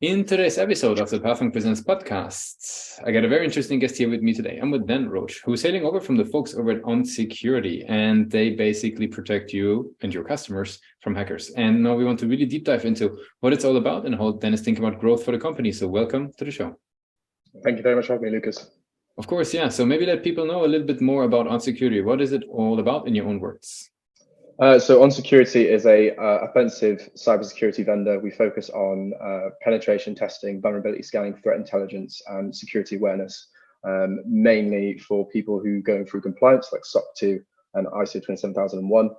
In today's episode of the Pathmonk Presents podcast, I got a very interesting guest here with me today. I'm with Dan Roach, who's hailing over from the folks over at OnSecurity, and they basically protect you and your customers from hackers. And now we want to really deep dive into what it's all about and how Dan is thinking about growth for the company. So welcome to the show. Thank you very much for having me, Lucas. Of course, yeah. So maybe let people know a little bit more about OnSecurity. What is it all about in your own words? So OnSecurity is a offensive cybersecurity vendor. We focus on penetration testing, vulnerability scanning, threat intelligence, and security awareness, mainly for people who are going through compliance like SOC 2 and ISO 27001.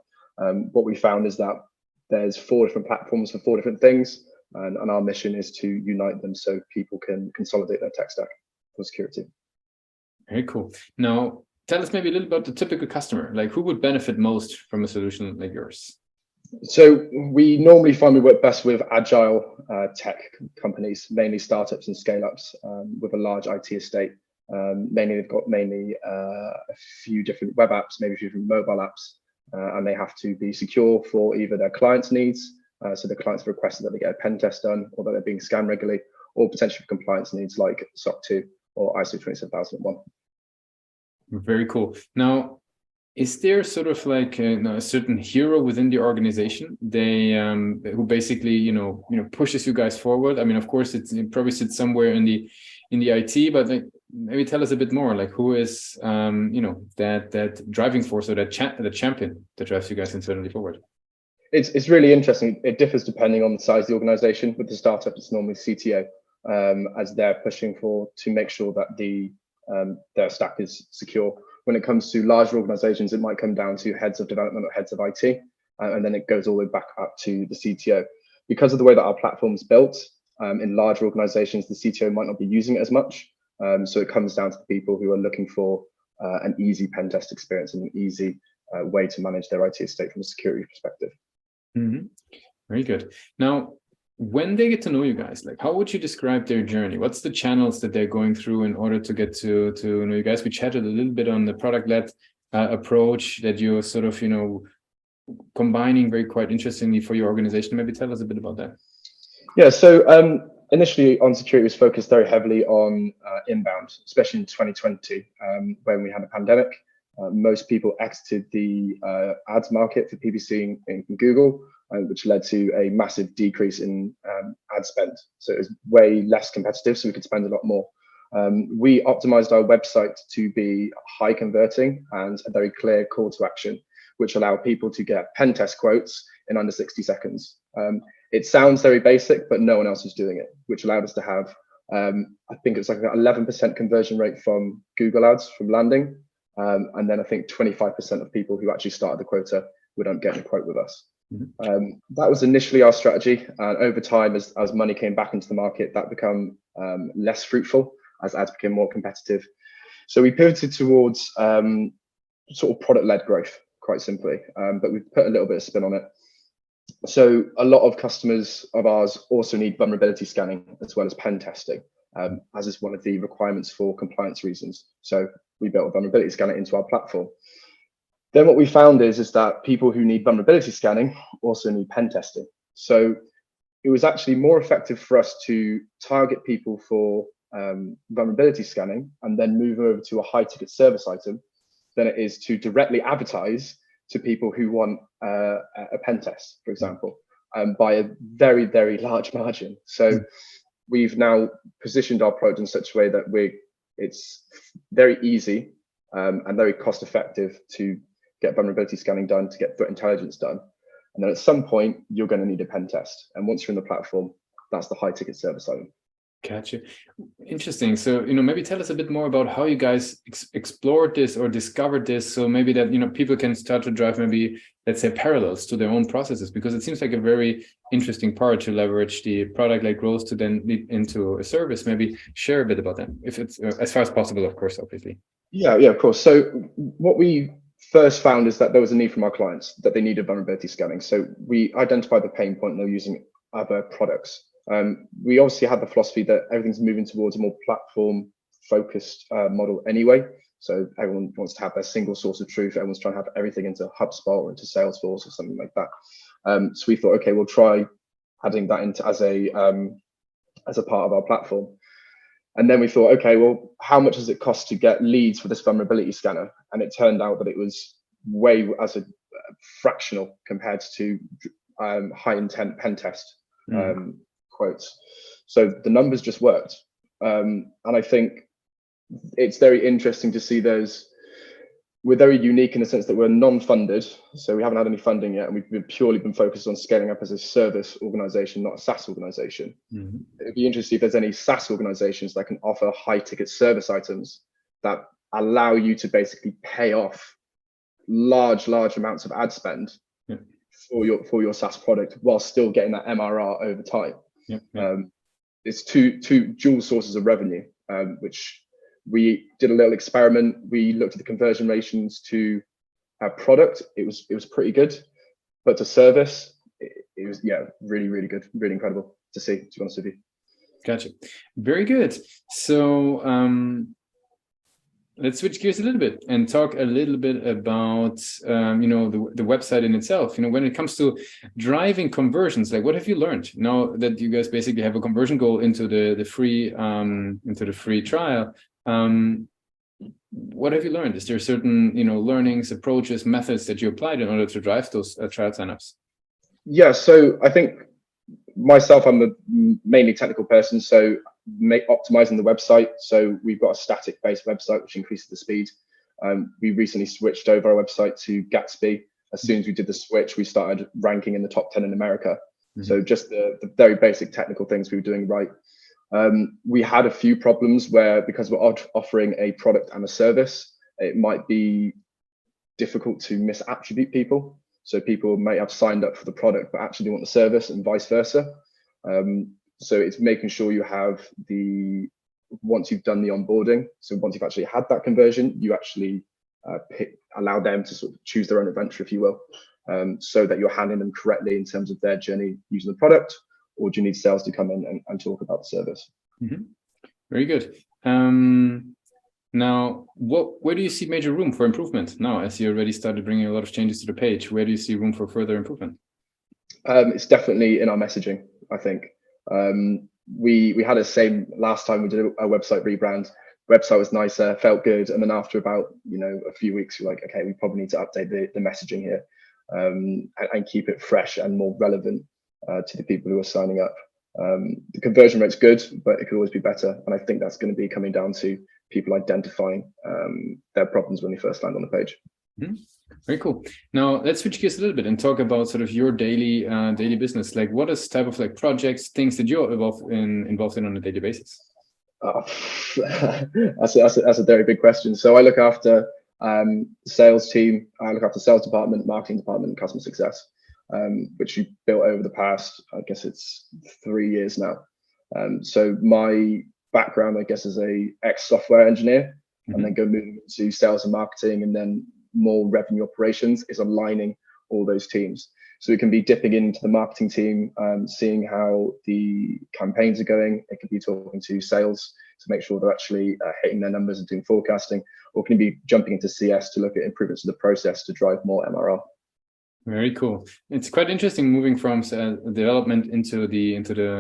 What we found is that there's 4 different platforms for 4 different things, and our mission is to unite them so people can consolidate their tech stack for security. Very cool. Now, tell us maybe a little about the typical customer. Like, who would benefit most from a solution like yours? So we normally find we work best with agile tech companies, mainly startups and scale-ups with a large IT estate. Mainly they've got a few different web apps, maybe a few different mobile apps, and they have to be secure for either their clients' needs, so the clients have requested that they get a pen test done, or that they're being scanned regularly, or potentially for compliance needs like SOC 2 or ISO 27001. Very cool. Now, is there sort of like a certain hero within the organization who basically pushes you guys forward? I mean, of course, it probably sits somewhere in the IT, but like, maybe tell us a bit more. Like, who is that driving force or the champion that drives you guys internally forward? It's really interesting. It differs depending on the size of the organization. With the startup, it's normally CTO, as they're pushing to make sure that their stack is secure. When it comes to larger organizations, it might come down to heads of development or heads of IT, and then it goes all the way back up to the CTO. Because of the way that our platform's built, in larger organizations, the CTO might not be using it as much. So it comes down to the people who are looking for an easy pen test experience and an easy way to manage their IT estate from a security perspective. Mm-hmm. Very good. Now, when they get to know you guys, like, how would you describe their journey? What's the channels that they're going through in order to get to know you guys? We chatted a little bit on the product-led approach that you're sort of, combining very quite interestingly for your organization. Maybe tell us a bit about that. Yeah, so initially OnSecurity was focused very heavily on inbound, especially in 2020, when we had a pandemic. Most people exited the ads market for PPC in Google, which led to a massive decrease in ad spend. So it was way less competitive, so we could spend a lot more. We optimized our website to be high converting and a very clear call to action, which allowed people to get pen test quotes in under 60 seconds. It sounds very basic, but no one else was doing it, which allowed us to have, I think it's like an 11% conversion rate from Google ads from landing. And then I think 25% of people who actually started the quota would end up getting a quote with us. That was initially our strategy, and over time, as money came back into the market, that became less fruitful as ads became more competitive. So we pivoted towards sort of product-led growth, quite simply, but we've put a little bit of spin on it. So a lot of customers of ours also need vulnerability scanning as well as pen testing, as is one of the requirements for compliance reasons. So we built a vulnerability scanner into our platform. Then what we found is that people who need vulnerability scanning also need pen testing. So it was actually more effective for us to target people for vulnerability scanning and then move over to a high ticket service item than it is to directly advertise to people who want a pen test, for example, by a very, very large margin. So we've now positioned our product in such a way that it's very easy and very cost effective to get vulnerability scanning done, to get threat intelligence done. And then at some point, you're going to need a pen test. And once you're in the platform, that's the high ticket service item. Gotcha. Interesting. So, maybe tell us a bit more about how you guys explored this or discovered this. So maybe that, people can start to drive maybe, let's say, parallels to their own processes, because it seems like a very interesting part to leverage the product like growth to then lead into a service. Maybe share a bit about that, if it's as far as possible, of course, obviously. Yeah, of course. So what we first found is that there was a need from our clients that they needed vulnerability scanning. So we identified the pain point and they're using other products. We obviously had the philosophy that everything's moving towards a more platform focused model anyway. So everyone wants to have their single source of truth. Everyone's trying to have everything into HubSpot or into Salesforce or something like that. So we thought, okay, we'll try adding that into as a as a part of our platform. And then we thought, okay, well, how much does it cost to get leads for this vulnerability scanner? And it turned out that it was way as a fractional compared to high intent pen test quotes. So the numbers just worked. And I think it's very interesting to see those. We're very unique in the sense that we're non-funded, so we haven't had any funding yet, and we've purely been focused on scaling up as a service organization, not a SaaS organization. It'd be interesting if there's any SaaS organizations that can offer high-ticket service items that allow you to basically pay off large amounts of ad spend for your SaaS product while still getting that MRR over time. It's two dual sources of revenue, which we did a little experiment. We looked at the conversion ratios to our product. It was pretty good, but to service, it was really good, really incredible to see. To be honest with you. Gotcha. Very good. So let's switch gears a little bit and talk a little bit about the website in itself. When it comes to driving conversions, like what have you learned now that you guys basically have a conversion goal into the free trial? What have you learned? Is there certain learnings, approaches, methods that you applied in order to drive those trial signups? Yeah, so I think myself, I'm a mainly technical person, so optimizing the website. So we've got a static based website which increases the speed. We recently switched over our website to Gatsby. As soon as we did the switch, we started ranking in the top 10 in America. So just the very basic technical things we were doing right. We had a few problems where, because we're offering a product and a service, it might be difficult to misattribute people. So people may have signed up for the product, but actually want the service, and vice versa. So it's making sure you have once you've done the onboarding, so once you've actually had that conversion, you actually allow them to sort of choose their own adventure, if you will, so that you're handling them correctly in terms of their journey using the product. Or do you need sales to come in and talk about the service? Very good. Now, where do you see major room for improvement now, as you already started bringing a lot of changes to the page? Where do you see room for further improvement? It's definitely in our messaging, I think. We had the same last time we did a website rebrand. Website was nicer, felt good, and then after about a few weeks, you're like, okay, we probably need to update the messaging here, and keep it fresh and more relevant to the people who are signing up. The conversion rate's good, but it could always be better, and I think that's going to be coming down to people identifying their problems when they first land on the page. Very cool. Now let's switch gears a little bit and talk about sort of your daily business. Like, what is type of like projects, things that you're involved in on a daily basis? That's a very big question. So I look after sales team. I look after sales department, marketing department, and customer success, which we built over the past, I guess it's 3 years now. So my background, I guess, is a ex-software engineer, and then moving into sales and marketing, and then more revenue operations, is aligning all those teams. So it can be dipping into the marketing team, seeing how the campaigns are going. It could be talking to sales to make sure they're actually hitting their numbers and doing forecasting, or can be jumping into CS to look at improvements to the process to drive more MRR. Very cool. It's quite interesting moving from development into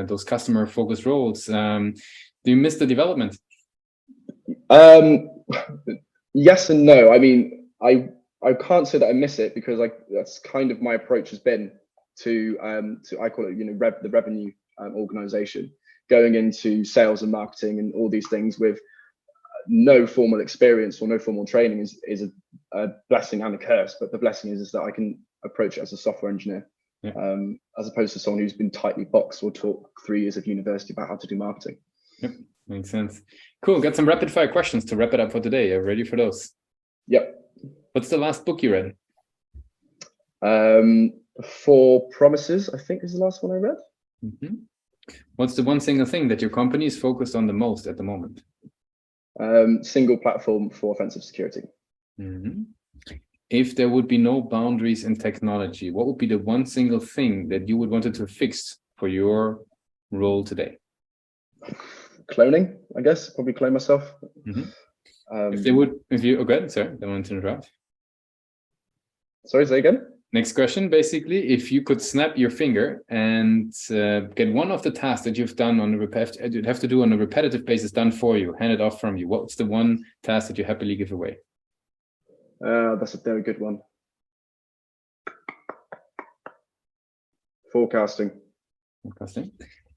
those customer focused roles. Do you miss the development? Yes and no. I mean, I can't say that I miss it, because that's kind of my approach has been to I call it the revenue organization, going into sales and marketing and all these things with no formal experience or no formal training is a blessing and a curse. But the blessing is that I can approach it as a software engineer, as opposed to someone who's been tightly boxed or taught 3 years of university about how to do marketing. Yep, makes sense. Cool. Got some rapid fire questions to wrap it up for today. Are you ready for those? Yep. What's the last book you read? For Promises, I think, is the last one I read. What's the one single thing that your company is focused on the most at the moment? Single platform for offensive security. If there would be no boundaries in technology, what would be the one single thing that you would wanted to fix for your role today? Cloning, I guess. Probably clone myself. If you, okay, sorry, I don't want to interrupt. Sorry, say again? Next question, basically, if you could snap your finger and get one of the tasks that you've done on a you'd have to do on a repetitive basis done for you, handed off from you, what's the one task that you happily give away? That's a very good one. Forecasting.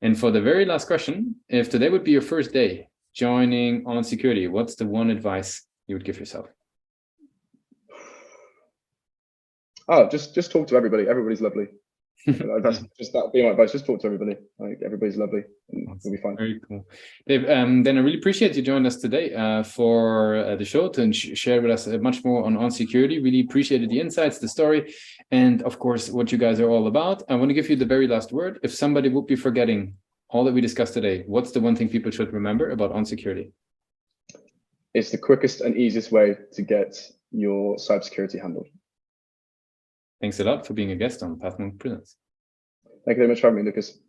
And for the very last question, if today would be your first day joining OnSecurity, what's the one advice you would give yourself? Oh, just talk to everybody. Everybody's lovely. That's just that be my advice. Just talk to everybody. Like, everybody's lovely. And we'll be fine. Very cool, Dave. Then I really appreciate you joining us today for the show to share with us much more on OnSecurity. Really appreciated the insights, the story, and of course what you guys are all about. I want to give you the very last word. If somebody would be forgetting all that we discussed today, what's the one thing people should remember about OnSecurity? It's the quickest and easiest way to get your cybersecurity handled. Thanks a lot for being a guest on Pathmonk Presents. Thank you very much for having me, Lucas.